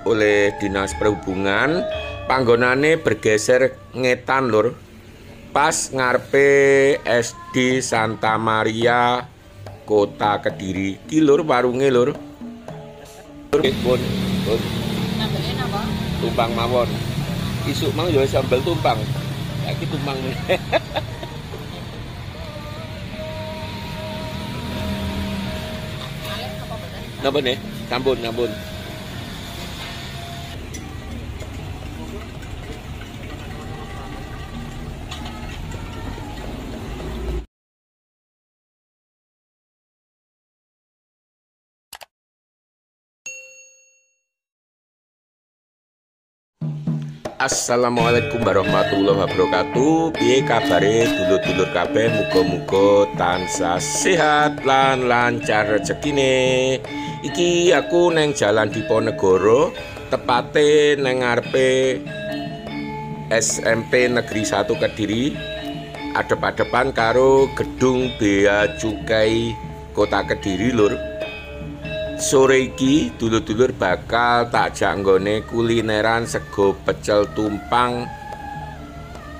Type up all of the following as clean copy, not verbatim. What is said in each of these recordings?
oleh Dinas Perhubungan. Panggonane bergeser ngetan lur, pas ngarepe SD Santa Maria Kota Kediri. Ki lur warunge lur. Pun tumpang mawon. Isuk mang yo sambel tumpang. Saiki tumpang. Napa nih? Sampun, sampun. Assalamualaikum warahmatullahi wabarakatuh. Piye kabare dulur-dulur kabeh, muga-muga tansah sehat lan lancar rezekine. Iki aku neng Jalan Diponegoro, tepate neng ngarepe SMP Negeri 1 Kediri, adep-adepan karo gedung Bea Cukai Kota Kediri lur. Sore iki dulur-dulur bakal tak jak nggone kulineran sego pecel tumpang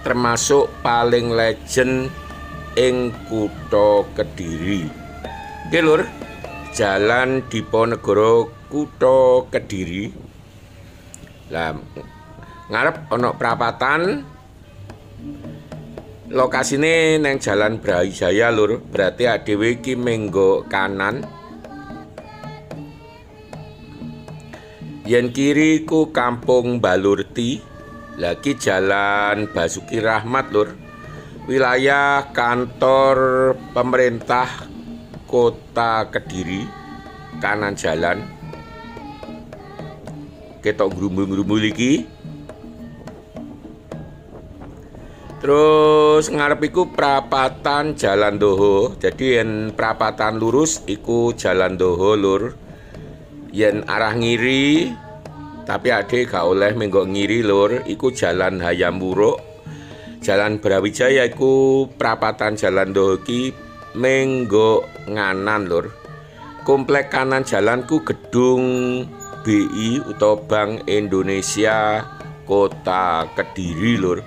termasuk paling legend ing Kutha Kediri. Oke lur, Jalan Diponegoro Kutha Kediri. Lah ngarep ana prapatan, lokasine neng Jalan Brawijaya lur, berarti adewe iki menggo kanan. Yen kiri ku Kampung Balurti, lagi Jalan Basuki Rahmat lur, wilayah kantor pemerintah Kota Kediri, kanan jalan. Ketok grumbul-grumbul iki. Terus ngarep iku prapatan Jalan Doho. Jadi yen prapatan lurus iku Jalan Doho lur. Yen arah ngiri, tapi ade gak oleh menggok ngiri lur, iku Jalan Hayam Wuruk. Jalan Brawijaya iku prapatan Jalan Doho iki menggok nganan lur. Komplek kanan jalanku gedung BI utawa Bank Indonesia Kota Kediri lur.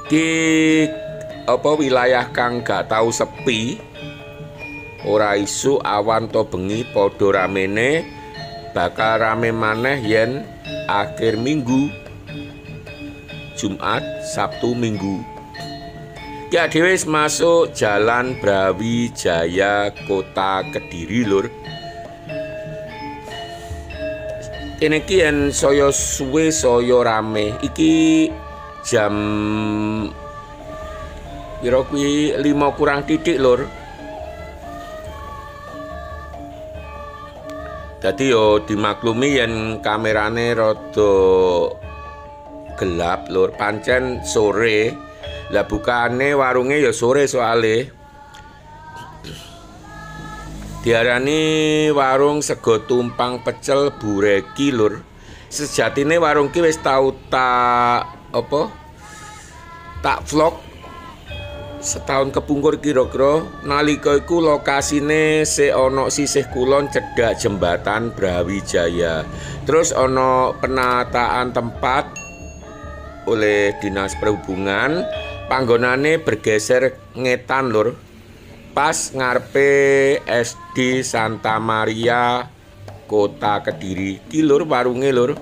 Ki apa wilayah kang gak tau sepi, ora isu awan to bengi padha ramene, bakal rame maneh yen akhir minggu, Jumat, Sabtu, Minggu. Ya dhewe wis masuk Jalan Brawijaya Kota Kediri lur. Kene iki yen saya suwe saya rame. Iki jam pira kuwi 5 kurang titik lur. Dadi yo dimaklumi yen kamerane rada gelap lur, pancen sore. Lah bukane warunge ya sore soale. Diarani warung sego tumpang pecel bureki lur. Sejatine warung ki wis tau tak vlog setahun kepungkur kira-kira. Nalika iku lokasine se ana sisih kulon cedhak jembatan Brawijaya. Terus ana penataan tempat oleh Dinas Perhubungan. Panggonane bergeser ngetan lur, pas ngarepe SD Santa Maria Kota Kediri. Ki lur warunge lur,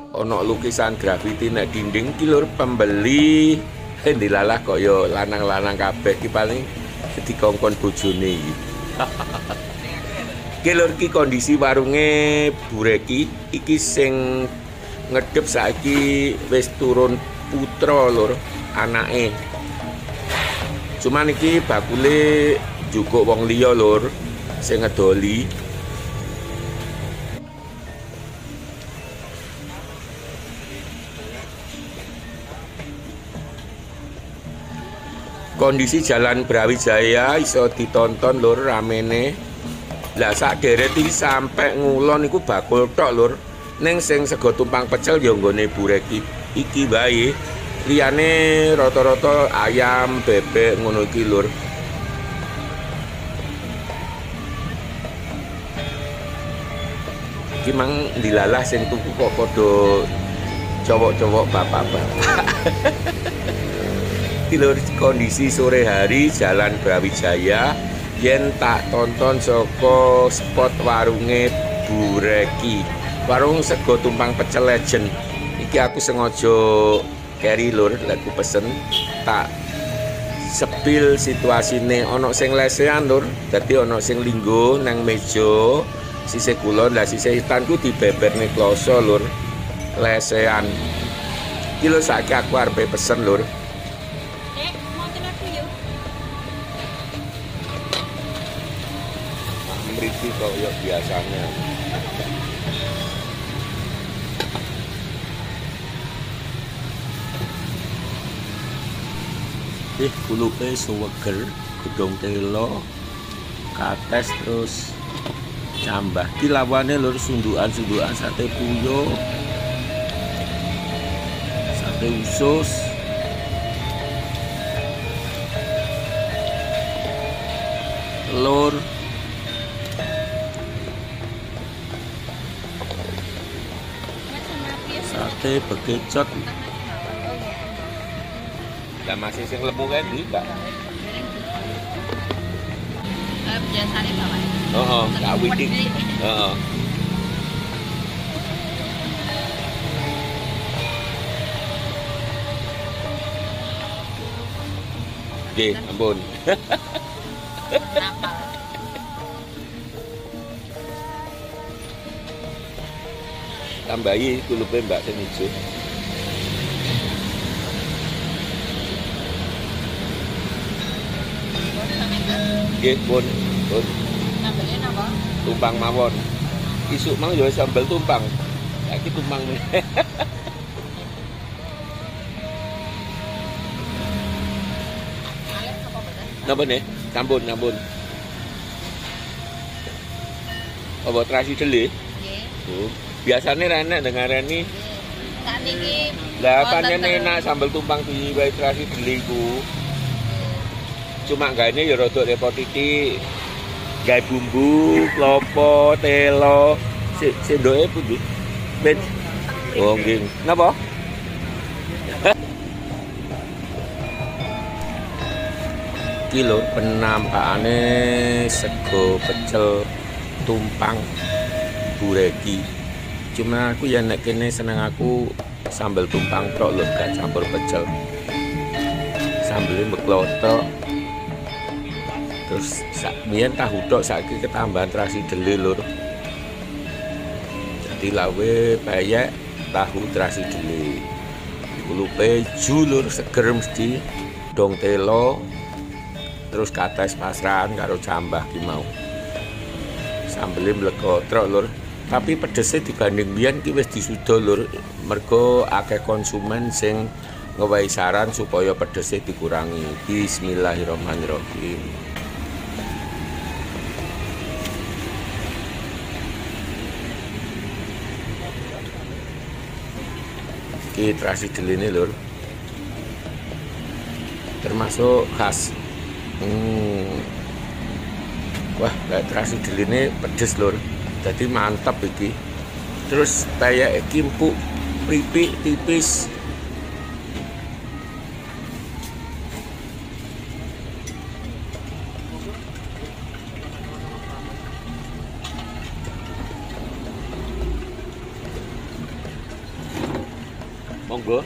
ana lukisan grafiti nek dinding. Ki lur pembeli dilalah kaya lanang-lanang kabeh ki paling dikongkon bojone iki. Ki lur ki kondisi warunge bureki iki sing ngedep saiki wis turun putra lur, anake. Cuman iki bakule jukuk wong liya lur sing ngedoli. Kondisi Jalan Brawijaya iso ditonton lur ramene. Lah sak deret iki sampe ngulon iku bakul tok lur. Ning sing sego tumpang pecel ya nggone bureki iki bae. Liyane rata-rata ayam, bebek ngono iki lur. Iki mang dilalah sing tuku kok padha cowok-cowok bapak-bapak. Iki lho kondisi sore hari Jalan Brawijaya yen tak tonton saka spot warunge Bu Reki. Warung sego tumpang pecel legend. Iki aku sengaja carry lur, laku pesen tak sepil situasine ono sing lesehan lur. Dadi ono sing linggo nang meja sisih kulon, lah sisih hitanku dibeberne kloso lur. Lesehan. Iki lho saiki aku arepe pesen lur. Mriki kok yo biasanya. Kulupe suweger, godhong telo, kates terus cambah. Ki lawane lur sundukan-sundukan sate puyuh. Sate usus. Telur. Sate bekecot. Lah masih sing lemu kan iki, Kak? Biasane bapak. Heeh, Kak Widik. Heeh. Nggih, ampun. Tambahi kulupe Mbak sing ijo. Nggih, pun. Sambelnya napa? Tumpang mawon. Isuk mang yo sambel tumpang. Saiki tumpang. Napa nih? Sampun, sampun. Apa terasi dele? Nggih. Biasane renek dengarani. Sak niki. Lah panen enak sambel tumpang di wae terasi dele iku. Cuma gane ya rada repot titik. Gawe bumbu, klopo, telo, sendoke pundi? Ben. Oh nggih. Napa? Iki lho penampakane sego pecel tumpang Bu Reki. Cuma aku ya nek kene seneng aku sambal tumpang tok lho, gak campur pecel. Sambelnya bekloto. Terus biyen tahu tok saiki ketambahan terasi dele lur. Jadi lawe peyek tahu terasi dele. Kulupe ju lur seger mesti dong telo. Terus kates pasrahan karo cambah ki mau. Sambelé mlekotrok lur. Tapi pedesnya dibanding biyen ki wis disuda lur. Mergo akeh konsumen sing ngewahi saran supaya pedesnya dikurangi. Bismillahirrahmanirrahim. Iki terasi deline lur. Termasuk khas. Wah, kayak terasi deline pedes lur. Jadi mantap iki. Terus kayak empuk, kripik tipis. Monggo.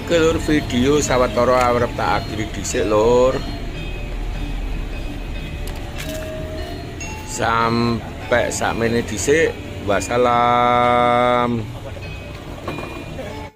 Oke lur, video sawetara arep tak akhiri dhisik lur. Sampai sakmene dhisik. Wassalam.